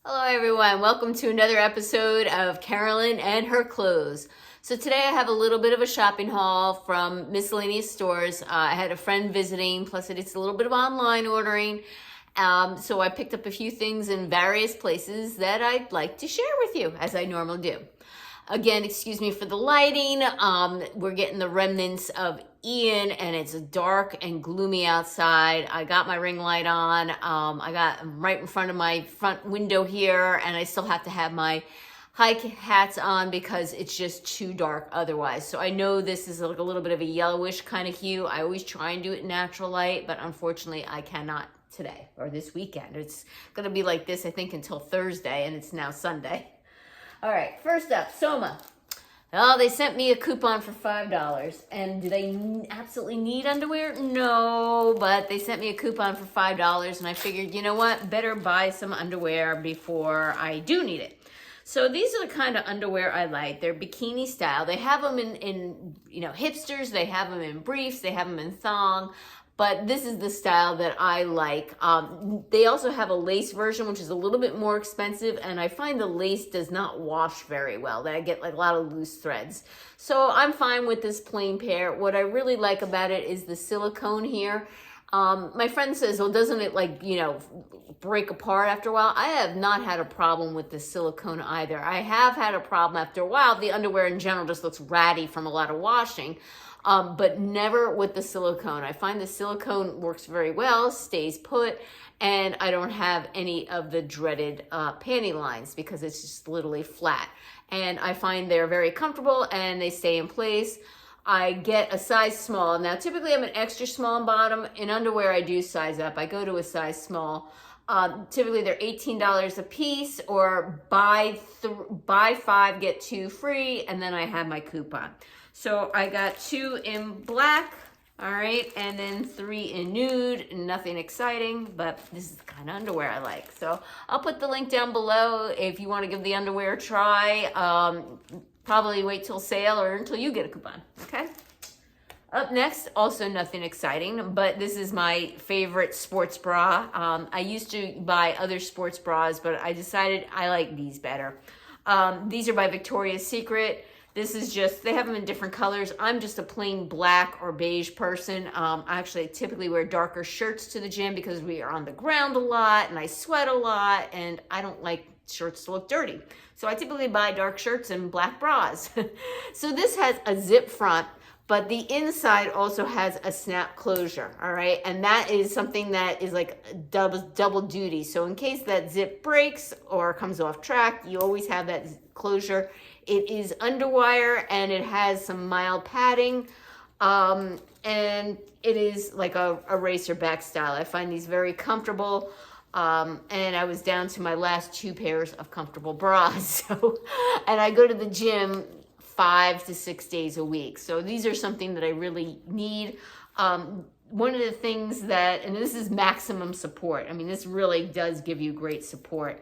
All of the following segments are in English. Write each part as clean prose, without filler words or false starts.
Hello everyone, welcome to another episode of Carolyn and her clothes. So today I have a little bit of a shopping haul from Miscellaneous stores. I had a friend visiting, plus it's a little bit of online ordering. So I picked up a few things in various places that I'd like to share with you, as I normally do. Again, excuse me for the lighting. We're getting the remnants of Ian and it's dark and gloomy outside. I got my ring light on. I'm right in front of my front window here, and I still have to have my hike hats on because it's just too dark otherwise. So I know this is like a little bit of a yellowish kind of hue. I always try and do it in natural light, but unfortunately I cannot today or this weekend. It's gonna be like this, I think, until Thursday, and it's now Sunday. All right, first up, Soma. Oh, they sent me a coupon for $5. And do they absolutely need underwear? No, but they sent me a coupon for $5, and I figured, you know what? Better buy some underwear before I do need it. So these are the kind of underwear I like. They're bikini style. They have them in hipsters. They have them in briefs. They have them in thong. But this is the style that I like. They also have a lace version, which is a little bit more expensive, and I find the lace does not wash very well. That I get like a lot of loose threads. So I'm fine with this plain pair. What I really like about it is the silicone here. My friend says, well, doesn't it break apart after a while? I have not had a problem with the silicone either. I have had a problem after a while. The underwear in general just looks ratty from a lot of washing. But never with the silicone. I find the silicone works very well, stays put, and I don't have any of the dreaded panty lines because it's just literally flat. And I find they're very comfortable and they stay in place. I get a size small. Now, typically I'm an extra small in bottom. In underwear, I do size up. I go to a size small. Typically they're $18 a piece, or buy 5, get 2 free, and then I have my coupon. So I got 2 in black, all right, and then 3 in nude. Nothing exciting, but this is the kind of underwear I like. So I'll put the link down below if you want to give the underwear a try. Probably wait till sale or until you get a coupon, okay? Up next, also nothing exciting, but this is my favorite sports bra. I used to buy other sports bras, but I decided I like these better. These are by Victoria's Secret. This is just, they have them in different colors. I'm just a plain black or beige person. I actually typically wear darker shirts to the gym because we are on the ground a lot and I sweat a lot and I don't like shirts to look dirty. So I typically buy dark shirts and black bras. So this has a zip front, but the inside also has a snap closure, all right? And that is something that is like double duty. So in case that zip breaks or comes off track, you always have that closure. It is underwire and it has some mild padding, and it is like a racer back style. I find these very comfortable, and I was down to my last 2 pairs of comfortable bras. So, and I go to the gym 5 to 6 days a week. So these are something that I really need. One of the things that, and this is maximum support. I mean, this really does give you great support.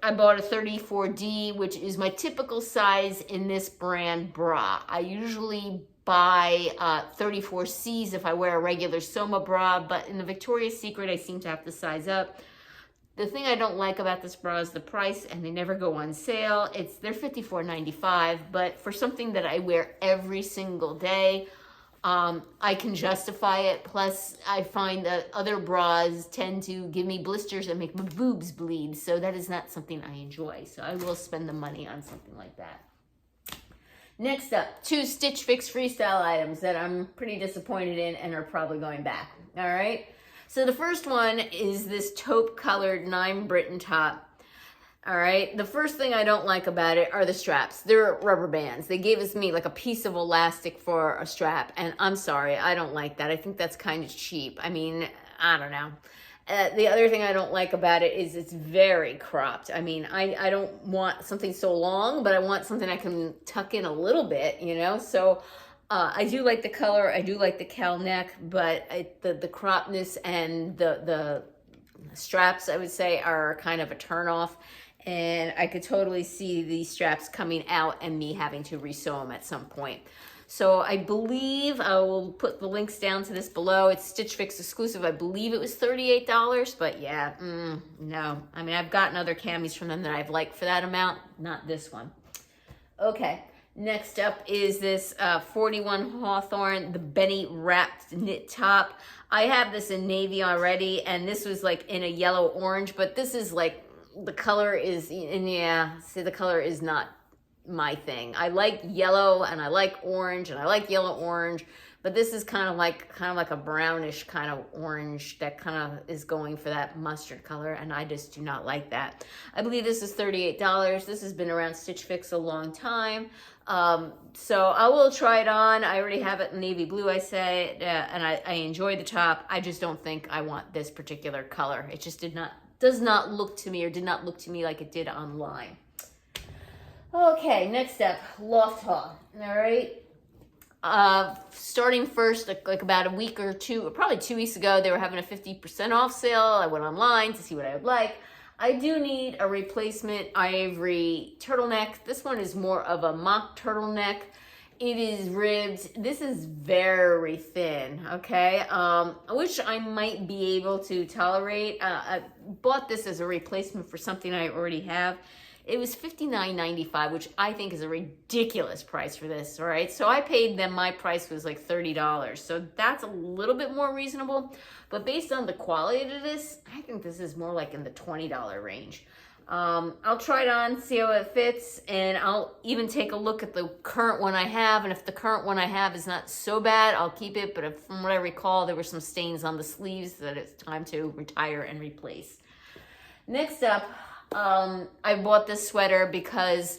I bought a 34D, which is my typical size in this brand bra. I usually buy 34Cs if I wear a regular Soma bra, but in the Victoria's Secret, I seem to have to size up. The thing I don't like about this bra is the price, and they never go on sale. They're $54.95, but for something that I wear every single day, I can justify it. Plus, I find that other bras tend to give me blisters and make my boobs bleed, so that is not something I enjoy. So I will spend the money on something like that. Next up, 2 Stitch Fix Freestyle items that I'm pretty disappointed in and are probably going back, all right? So the first one is this taupe colored 9 Britain top. All right, the first thing I don't like about it are the straps. They're rubber bands. They gave me like a piece of elastic for a strap, and I'm sorry, I don't like that. I think that's kind of cheap. I mean, I don't know. The other thing I don't like about it is it's very cropped. I mean, I don't want something so long, but I want something I can tuck in a little bit, you know? So I do like the color. I do like the cowl neck, but the croppedness and the straps, I would say, are kind of a turnoff. And I could totally see these straps coming out and me having to resew them at some point. So I believe I will put the links down to this below. It's Stitch Fix exclusive. I believe it was $38, but yeah, no. I mean, I've gotten other camis from them that I've liked for that amount, not this one. Okay, next up is this 41 Hawthorne, the Benny wrapped knit top. I have this in navy already, and this was like in a yellow orange, but this is like, the color is, and yeah, see, the color is not my thing. I like yellow and I like orange and I like yellow orange, but this is kind of like a brownish kind of orange that kind of is going for that mustard color, and I just do not like that. I believe this is $38. This has been around Stitch Fix a long time. So I will try it on. I already have it in navy blue, I say, and I enjoy the top. I just don't think I want this particular color. It just does not look to me, or did not look to me like it did online. Okay, next up, Loft haul. All right. Starting first, like about a week or two, or probably 2 weeks ago, they were having a 50% off sale. I went online to see what I would like. I do need a replacement ivory turtleneck. This one is more of a mock turtleneck. It is ribbed. This is very thin, okay? Which I might be able to tolerate. I bought this as a replacement for something I already have. It was $59.95, which I think is a ridiculous price for this, all right? So I paid them, my price was like $30. So that's a little bit more reasonable. But based on the quality of this, I think this is more like in the $20 range. I'll try it on, see how it fits, and I'll even take a look at the current one I have. And if the current one I have is not so bad, I'll keep it. But from what I recall, there were some stains on the sleeves that it's time to retire and replace. Next up, I bought this sweater because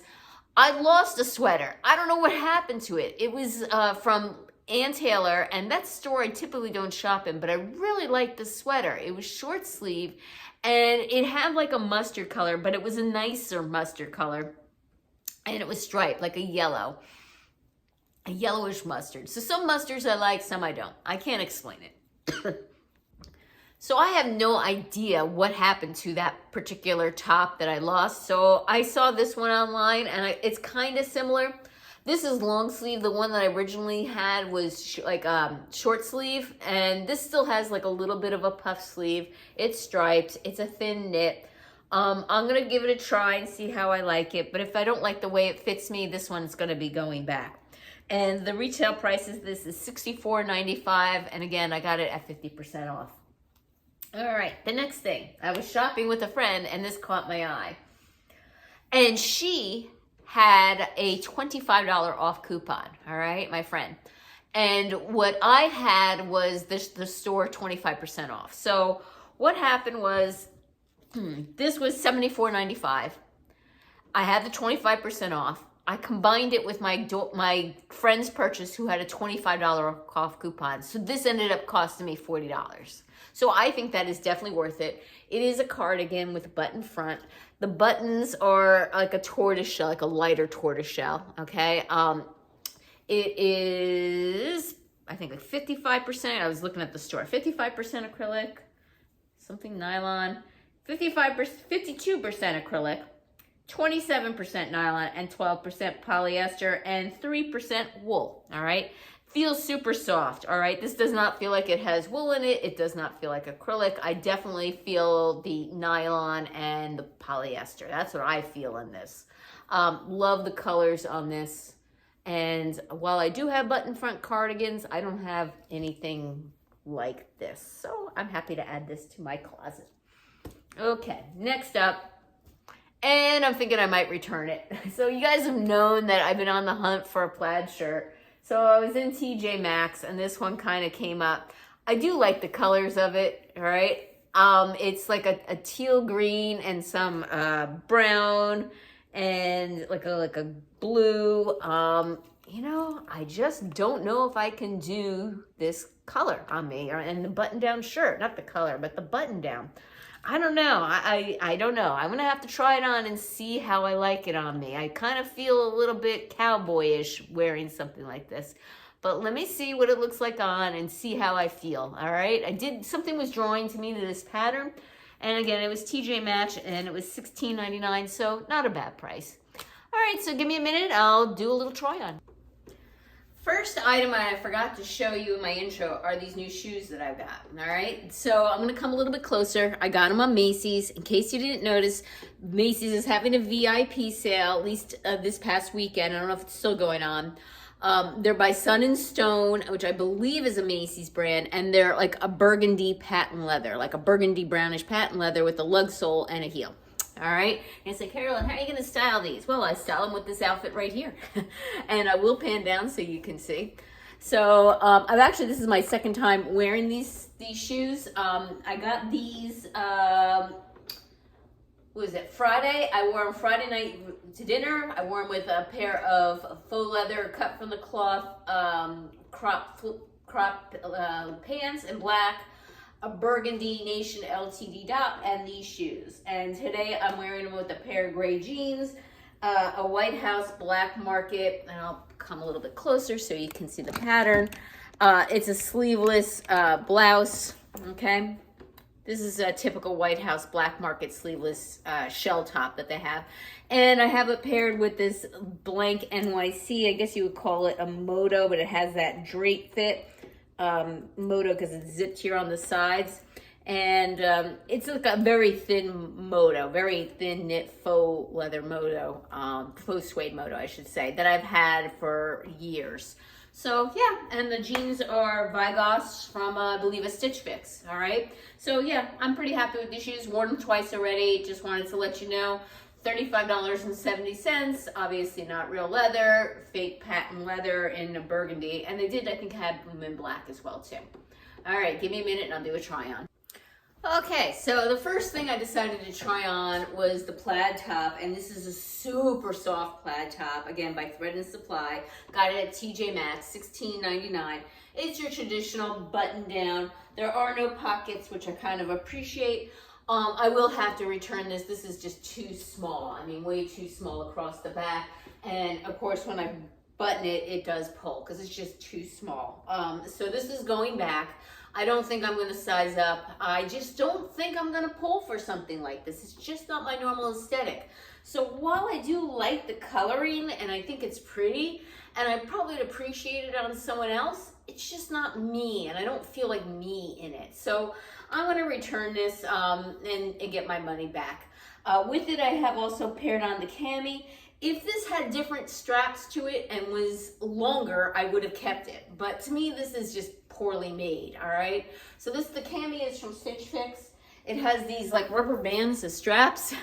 I lost a sweater. I don't know what happened to it. It was from Ann Taylor, and that store I typically don't shop in, but I really liked the sweater. It was short sleeve, and it had like a mustard color, but it was a nicer mustard color, and it was striped like a yellowish mustard. So some mustards I like, some I don't. I can't explain it. So I have no idea what happened to that particular top that I lost. So I saw this one online, and it's kind of similar. This is long sleeve. The one that I originally had was like short sleeve, and this still has like a little bit of a puff sleeve. It's striped. It's a thin knit. I'm going to give it a try and see how I like it. But if I don't like the way it fits me, this one's going to be going back. And the retail price is this is $64.95. And again, I got it at 50% off. All right, the next thing. I was shopping with a friend, and this caught my eye. And she had a $25 off coupon, all right, my friend. And what I had was the store 25% off. So what happened was, this was $74.95. I had the 25% off. I combined it with my friend's purchase who had a $25 off coupon. So this ended up costing me $40. So I think that is definitely worth it. It is a cardigan with a button front. The buttons are like a tortoiseshell, like a lighter tortoiseshell, okay? It is, I think, like 55%. I was looking at the store. 55% acrylic, something nylon, 52% acrylic, 27% nylon, and 12% polyester, and 3% wool, all right? Feels super soft, all right? This does not feel like it has wool in it. It does not feel like acrylic. I definitely feel the nylon and the polyester. That's what I feel in this. Love the colors on this. And while I do have button front cardigans, I don't have anything like this. So I'm happy to add this to my closet. Okay, next up. And I'm thinking I might return it. So you guys have known that I've been on the hunt for a plaid shirt. So I was in TJ Maxx, and this one kind of came up. I do like the colors of it, all right? It's like a teal green and some brown and like a blue. You know, I just don't know if I can do this color on me. And the button-down shirt, not the color, but the button-down. I don't know. I don't know. I'm going to have to try it on and see how I like it on me. I kind of feel a little bit cowboyish wearing something like this. But let me see what it looks like on and see how I feel, all right? Something was drawing to me to this pattern. And again, it was TJ Maxx, and it was $16.99, so not a bad price. All right, so give me a minute. I'll do a little try on. First item I forgot to show you in my intro are these new shoes that I've got, all right? So I'm gonna come a little bit closer. I got them on Macy's. In case you didn't notice, Macy's is having a VIP sale, at least this past weekend. I don't know if it's still going on. They're by Sun & Stone, which I believe is a Macy's brand, and they're like a burgundy patent leather, like a burgundy brownish patent leather with a lug sole and a heel. All right, and I said, Carolyn, how are you going to style these? Well, I style them with this outfit right here. And I will pan down so you can see. So this is my second time wearing these shoes. I got these, Friday. I wore them Friday night to dinner. I wore them with a pair of faux leather cut from the cloth crop pants in black, a burgundy Nation LTD top, and these shoes. And today I'm wearing them with a pair of gray jeans, a White House black market, and I'll come a little bit closer so you can see the pattern. It's a sleeveless blouse, okay? This is a typical White House black market sleeveless shell top that they have. And I have it paired with this blank NYC, I guess you would call it a moto, but it has that drape fit. Moto because it's zipped here on the sides, and it's like a very thin moto, very thin knit faux leather moto, faux suede moto I should say, that I've had for years. So yeah, and the jeans are Vigos from I believe a Stitch Fix. All right, so yeah, I'm pretty happy with these shoes. Worn them twice already. Just wanted to let you know. $35.70, obviously not real leather, fake patent leather in a burgundy, and they did, I think, have them in black as well too. All right, give me a minute and I'll do a try on. Okay, so the first thing I decided to try on was the plaid top, and this is a super soft plaid top, again by Thread & Supply. Got it at TJ Maxx, $16.99. It's your traditional button down. There are no pockets, which I kind of appreciate. I will have to return this. This is just too small. I mean, way too small across the back. And of course, when I button it, it does pull because it's just too small. So this is going back. I don't think I'm going to size up. I just don't think I'm going to pull for something like this. It's just not my normal aesthetic. So while I do like the coloring and I think it's pretty, and I probably would appreciate it on someone else, it's just not me, and I don't feel like me in it. So I'm going to return this and get my money back. With it, I have also paired on the cami. If this had different straps to it and was longer, I would have kept it. But to me, this is just poorly made, all right? So the cami is from Stitch Fix. It has these like rubber bands as straps.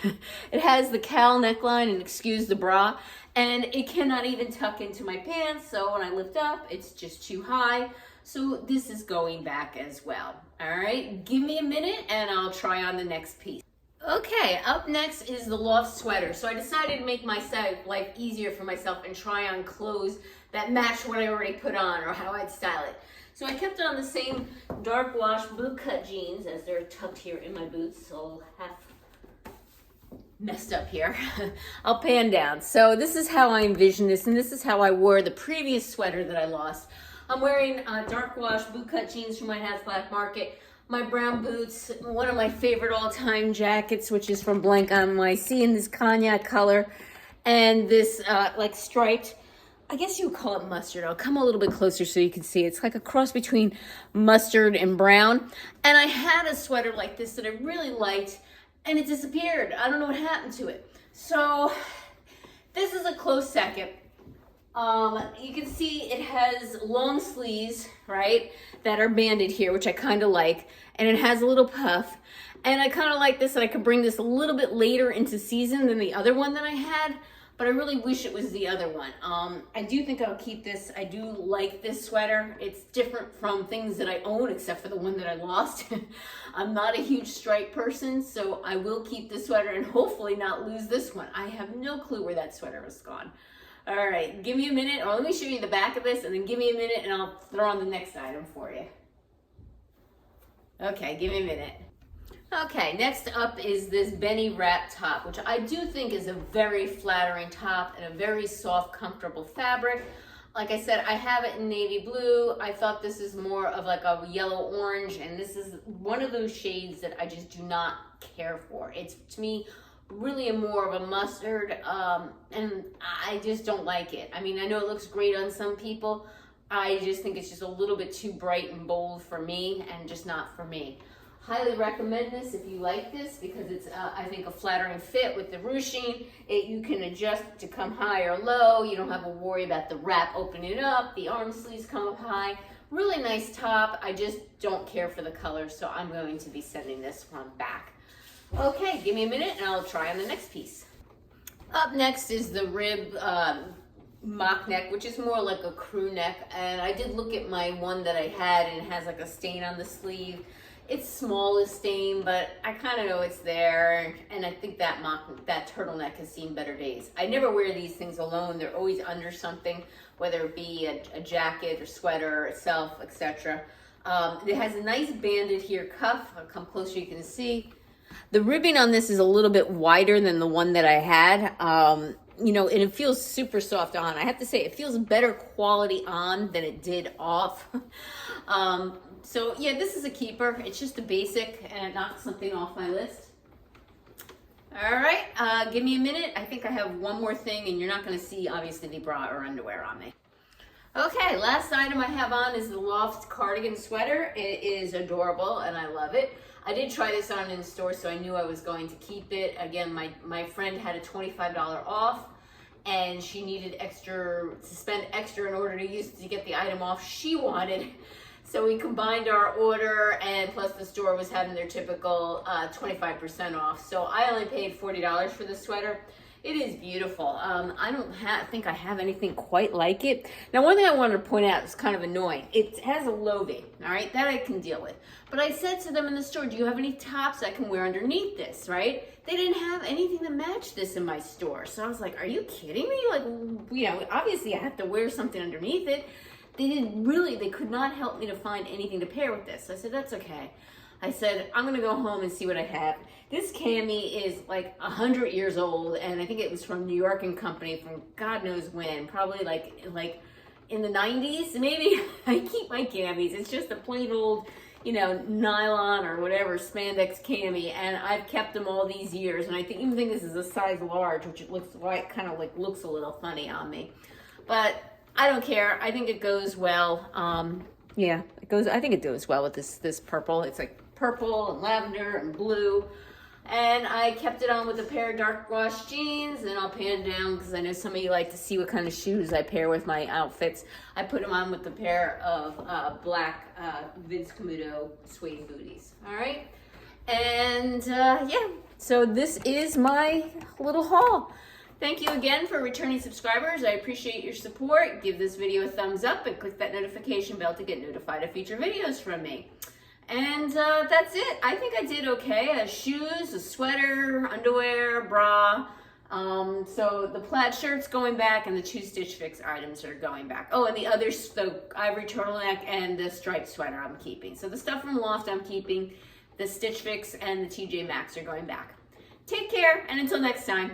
It has the cowl neckline, and excuse the bra. And it cannot even tuck into my pants, so when I lift up, it's just too high. So this is going back as well. All right, give me a minute and I'll try on the next piece. Okay, up next is the Loft sweater. So I decided to make my life easier for myself and try on clothes that match what I already put on or how I'd style it. So I kept on the same dark wash boot cut jeans as they're tucked here in my boots, so half messed up here. I'll pan down. So this is how I envision this, and this is how I wore the previous sweater that I lost. I'm wearing dark wash boot cut jeans from White House Black Market, my brown boots, one of my favorite all-time jackets, which is from Blank NYC in this cognac color, and this like striped, I guess you would call it mustard. I'll come a little bit closer so you can see. It's like a cross between mustard and brown. And I had a sweater like this that I really liked, and it disappeared. I don't know what happened to it. So this is a close second. You can see it has long sleeves, right, that are banded here, which I kind of like, and it has a little puff. And I kind of like this, and I could bring this a little bit later into season than the other one that I had, but I really wish it was the other one. I do think I'll keep this. I do like this sweater. It's different from things that I own, except for the one that I lost. I'm not a huge stripe person, so I will keep this sweater and hopefully not lose this one. I have no clue where that sweater has gone. All right, give me a minute, or let me show you the back of this, and then give me a minute, and I'll throw on the next item for you. Okay, give me a minute. Okay, next up is this Benny wrap top, which I do think is a very flattering top and a very soft, comfortable fabric. Like I said, I have it in navy blue. I thought this is more of like a yellow orange, and this is one of those shades that I just do not care for. It's, to me, really a more of a mustard, and I just don't like it. I mean, I know it looks great on some people, I just think it's just a little bit too bright and bold for me and just not for me. Highly recommend this if you like this because it's, I think, a flattering fit with the ruching. You can adjust to come high or low. You don't have to worry about the wrap opening up. The arm sleeves come up high. Really nice top. I just don't care for the color, so I'm going to be sending this one back. Okay, give me a minute and I'll try on the next piece. Up next is the rib mock neck, which is more like a crew neck. And I did look at my one that I had and it has like a stain on the sleeve. It's small as stain, but I kind of know it's there. And I think that turtleneck has seen better days. I never wear these things alone. They're always under something, whether it be a jacket or sweater itself, etc. It has a nice banded here cuff. I'll come closer, you can see. The ribbing on this is a little bit wider than the one that I had. You know, and it feels super soft on. I have to say, it feels better quality on than it did off. So yeah, this is a keeper. It's just a basic and it knocks something off my list. All right, give me a minute. I think I have one more thing and you're not gonna see obviously the bra or underwear on me. Okay, last item I have on is the Loft cardigan sweater. It is adorable and I love it. I did try this on in store, so I knew I was going to keep it. Again, my friend had a $25 off and she needed to spend extra in order to get the item off she wanted. So we combined our order and plus the store was having their typical 25% off. So I only paid $40 for the sweater. It is beautiful. I don't think I have anything quite like it. Now, one thing I wanted to point out is kind of annoying. It has a loafing, all right? That I can deal with. But I said to them in the store, do you have any tops I can wear underneath this, right? They didn't have anything to match this in my store. So I was like, are you kidding me? Like, you know, obviously I have to wear something underneath it. They could not help me to find anything to pair with this. So I said, that's okay. I said, I'm gonna go home and see what I have. This cami is like 100 years old, and I think it was from New York and Company from God knows when, probably like in the 90s, maybe. I keep my camis. It's just a plain old, you know, nylon or whatever spandex cami, and I've kept them all these years. And I even think this is a size large, which it looks like looks a little funny on me, but I don't care. I think it goes well. Yeah, it goes. I think it goes well with this purple. It's like purple and lavender and blue. And I kept it on with a pair of dark wash jeans, and I'll pan down because I know some of you like to see what kind of shoes I pair with my outfits. I put them on with a pair of black Vince Camuto suede booties. All right, and yeah, so this is my little haul. Thank you again for returning subscribers. I appreciate your support. Give this video a thumbs up and click that notification bell to get notified of future videos from me. And that's it. I think I did okay. Shoes, a sweater, underwear, bra. So the plaid shirt's going back and the 2 Stitch Fix items are going back. Oh, and the ivory turtleneck and the striped sweater I'm keeping. So the stuff from Loft I'm keeping. The Stitch Fix and the TJ Maxx are going back. Take care, and until next time.